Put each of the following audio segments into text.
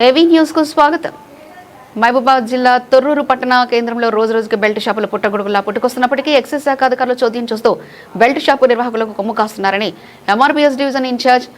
AV news కు స్వాగతం. మహబూబాబాద్ జిల్లా తొర్రూరు పట్టణ కేంద్రంలో రోజుకి బెల్ట్ షాపులు పుట్టగొడుగులా పుట్టుకొస్తున్నప్పటికీ ఎక్సైజ్ శాఖ అధికారులు చోద్యం చూస్తూ బెల్ట్ షాపు నిర్వాహకులకు కొమ్ము కాస్తున్నారని ఎంఆర్పీఎస్ డివిజన్ ఇన్ఛార్జ్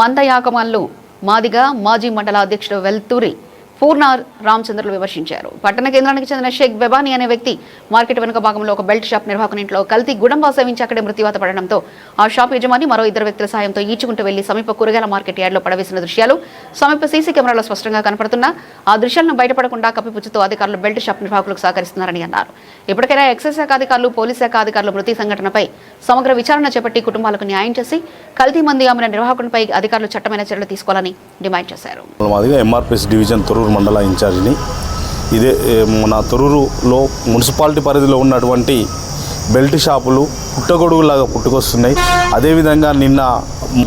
మందయాకమల్లు మాదిగా మాజీ మండల అధ్యక్షుడు వెల్తూరి పూర్ణ రామచంద్రులు విమర్శించారు. పట్టణ కేంద్రానికి చెందిన షేక్ బెబానీ అనే వ్యక్తి మార్కెట్ వెనుక భాగంలో ఒక బెల్ట్ షాప్ నిర్వాహకుని ఇంట్లో కల్తీ గుడంబా సేవించి అక్కడే మృత్యువాత పడడంతో ఆ షాప్ యజమాని మరో ఇద్దరు వ్యక్తుల సాయంతో ఈచుకుంటూ వెళ్లి సమీప కూరగాయల మార్కెట్ యార్డ్లో పడవేసిన దృశ్యాలు సమీప సీసీ కెమెరాలో స్పష్టంగా కనపడుతున్నా ఆ దృశ్యాలను బయటపడకుండా కప్పిపుచ్చుతూ అధికారులు బెల్ట్ షాప్ నిర్వాహకులకు సహకరిస్తున్నారని అన్నారు. ఇప్పటికైనా ఎక్సైజ్ శాఖ అధికారులు, పోలీస్ శాఖ అధికారులు మృతి సంఘటనపై సమగ్ర విచారణ చేపట్టి కుటుంబాలకు న్యాయం చేసి కల్తీ మంది అమ్మిన నిర్వాహకునిపై అధికారులు చట్టమైన చర్యలు తీసుకోవాలని డిమాండ్ చేశారు. ఎంఆర్పీఎస్ డివిజన్ తొర్రూరు మండల ఇన్ఛార్జిని. ఇదే మన తొర్రూరులో మున్సిపాలిటీ పరిధిలో ఉన్నటువంటి బెల్ట్ షాపులు పుట్టగొడుగులాగా పుట్టుకొస్తున్నాయి. అదేవిధంగా నిన్న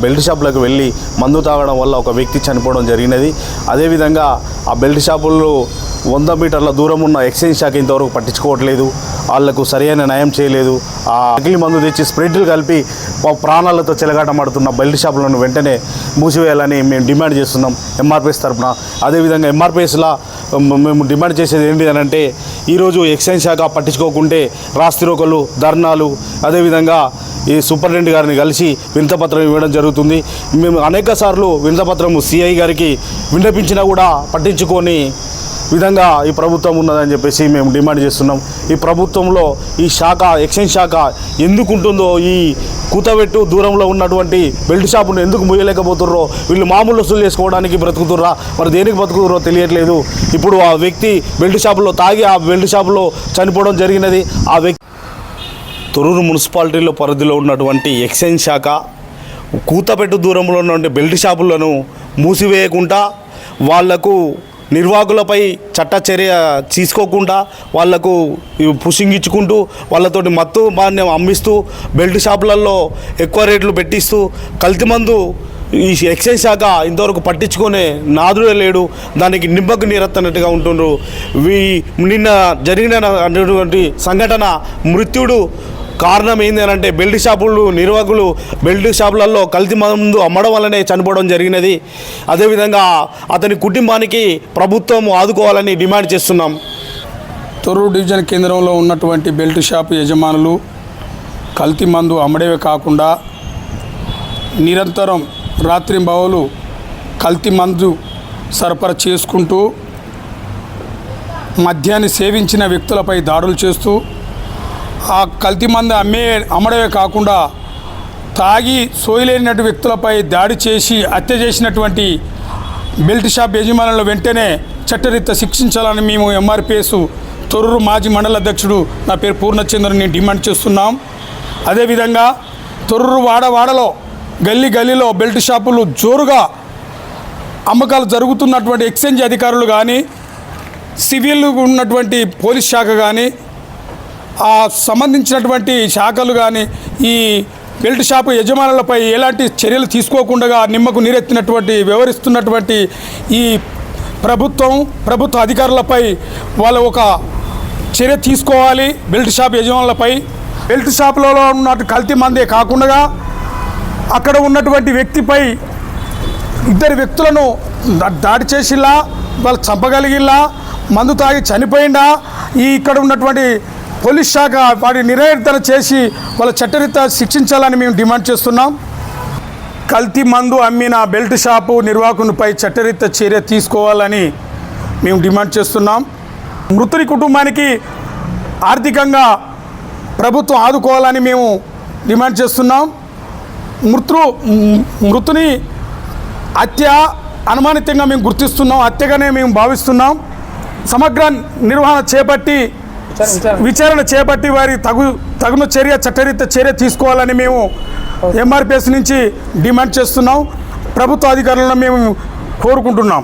బెల్ట్ షాపులకు వెళ్ళి మందు తాగడం వల్ల ఒక వ్యక్తి చనిపోవడం జరిగినది. అదేవిధంగా ఆ బెల్ట్ షాపుల్లో 100 మీటర్ల దూరం ఉన్న ఎక్సైజ్ శాఖ ఇంతవరకు పట్టించుకోవట్లేదు. వాళ్లకు సరైన న్యాయం చేయలేదు. ఆ నకిలీ మందు తెచ్చి స్ప్రెడ్లు కలిపి ప్రాణాలతో చెలగాటమాడుతున్న బెల్ట్ షాపులను వెంటనే మూసివేయాలని మేము డిమాండ్ చేస్తున్నాం ఎంఆర్పీఎస్ తరఫున. అదేవిధంగా ఎంఆర్పీఎస్లా మేము డిమాండ్ చేసేది ఏంటి అని అంటే, ఈరోజు ఎక్సైజ్ శాఖ పట్టించుకోకుంటే రాస్తిరోకలు, ధర్నాలు, అదేవిధంగా ఈ సూపరింటెండెంట్ గారిని కలిసి వినతిపత్రం ఇవ్వడం జరుగుతుంది. మేము అనేక సార్లు వినతిపత్రము సిఐ గారికి విన్నపించినా కూడా పట్టించుకొని విధంగా ఈ ప్రభుత్వం ఉన్నదని చెప్పేసి మేము డిమాండ్ చేస్తున్నాం. ఈ ప్రభుత్వంలో ఈ శాఖ, ఎక్సైజ్ శాఖ ఎందుకు ఉంటుందో, ఈ కూతబెట్టు దూరంలో ఉన్నటువంటి బెల్ట్ షాపును ఎందుకు ముయ్యలేకపోతుర్రో, వీళ్ళు మామూలు వసూలు చేసుకోవడానికి బ్రతుకుతుర్రా, మరి దేనికి బ్రతుకుతుర్రో తెలియట్లేదు. ఇప్పుడు ఆ వ్యక్తి బెల్ట్ షాపులో తాగి ఆ బెల్ట్ షాపులో చనిపోవడం జరిగినది. ఆ వ్యక్తి తొర్రూరు మున్సిపాలిటీలో పరిధిలో ఉన్నటువంటి ఎక్సైజ్ శాఖ కూతబెట్టు దూరంలో ఉన్నటువంటి బెల్ట్ షాపులను మూసివేయకుండా, వాళ్లకు నిర్వాహకులపై చట్ట చర్య తీసుకోకుండా వాళ్లకు పుషింగ్ ఇచ్చుకుంటూ వాళ్ళతోటి మత్తు మాన్యం అమ్మిస్తూ బెల్ట్ షాపులలో ఎక్కువ రేట్లు పెట్టిస్తూ కల్తీ మందు ఈ ఎక్సైజ్ శాఖ ఇంతవరకు పట్టించుకునే నాదుడే లేడు. దానికి నిమ్మకు నీరెత్తనట్టుగా ఉంటుండ్రు. నిన్న జరిగినటువంటి సంఘటన మృత్యుడు కారణం ఏంది అని అంటే, బెల్ట్ షాపులు నిర్వాహకులు బెల్ట్ షాపులలో కల్తీ మందు అమ్మడం వల్లనే చనిపోవడం జరిగినది. అదేవిధంగా అతని కుటుంబానికి ప్రభుత్వం ఆదుకోవాలని డిమాండ్ చేస్తున్నాం. తొర్రూరు డివిజన్ కేంద్రంలో ఉన్నటువంటి బెల్ట్ షాపు యజమానులు కల్తీ మందు అమ్మడమే కాకుండా నిరంతరం రాత్రింబవలు కల్తీ మందు సరఫరా చేసుకుంటూ మద్యాన్ని సేవించిన వ్యక్తులపై దాడులు చేస్తూ ఆ కల్తీ మందు అమ్మడమే కాకుండా తాగి సోయలేనటువంటి వ్యక్తులపై దాడి చేసి హత్య చేసినటువంటి బెల్ట్ షాప్ యజమానులను వెంటనే చట్టరీత్యా శిక్షించాలని మేము ఎంఆర్పీఎస్ తొర్రూరు మాజీ మండల అధ్యక్షుడు, నా పేరు పూర్ణచంద్రుని డిమాండ్ చేస్తున్నాం. అదేవిధంగా తొర్రూరు వాడవాడలో గల్లీలో బెల్ట్ షాపులు జోరుగా అమ్మకాలు జరుగుతున్నటువంటి ఎక్సైజ్ అధికారులు కానీ, సివిల్ ఉన్నటువంటి పోలీస్ శాఖ కానీ, ఆ సంబంధించినటువంటి శాఖలు కానీ ఈ బెల్ట్ షాపు యజమానులపై ఎలాంటి చర్యలు తీసుకోకుండా నిమ్మకు నీరెత్తినటువంటి వ్యవహరిస్తున్నటువంటి ఈ ప్రభుత్వ అధికారులపై వాళ్ళు ఒక చర్య తీసుకోవాలి. బెల్ట్ షాప్ యజమానులపై బెల్ట్ షాపులలో ఉన్న కల్తీ మందే కాకుండా అక్కడ ఉన్నటువంటి వ్యక్తిపై ఇద్దరు వ్యక్తులను దాడి చేసిలా, వాళ్ళు చంపగలిగిలా, మందు తాగి చనిపోయిందా, ఇక్కడ ఉన్నటువంటి పోలీస్ శాఖ వాటి నిర్ధారణ చేసి వాళ్ళ చట్టరీత్యా శిక్షించాలని మేము డిమాండ్ చేస్తున్నాం. కల్తీ మందు అమ్మిన బెల్ట్ షాపు నిర్వాహకునిపై చట్టరీత్యా చర్య తీసుకోవాలని మేము డిమాండ్ చేస్తున్నాం. మృతుని కుటుంబానికి ఆర్థికంగా ప్రభుత్వం ఆదుకోవాలని మేము డిమాండ్ చేస్తున్నాం. మృతుని హత్య అనుమానితంగా మేము గుర్తిస్తున్నాం, హత్యగానే మేము భావిస్తున్నాం. సమగ్ర నిర్వహణ చేపట్టి విచారణ చేపట్టి వారి తగున చట్టరీత్యా చర్య తీసుకోవాలని మేము ఎంఆర్పీఎస్ నుంచి డిమాండ్ చేస్తున్నాం. ప్రభుత్వ అధికారులను మేము కోరుకుంటున్నాం.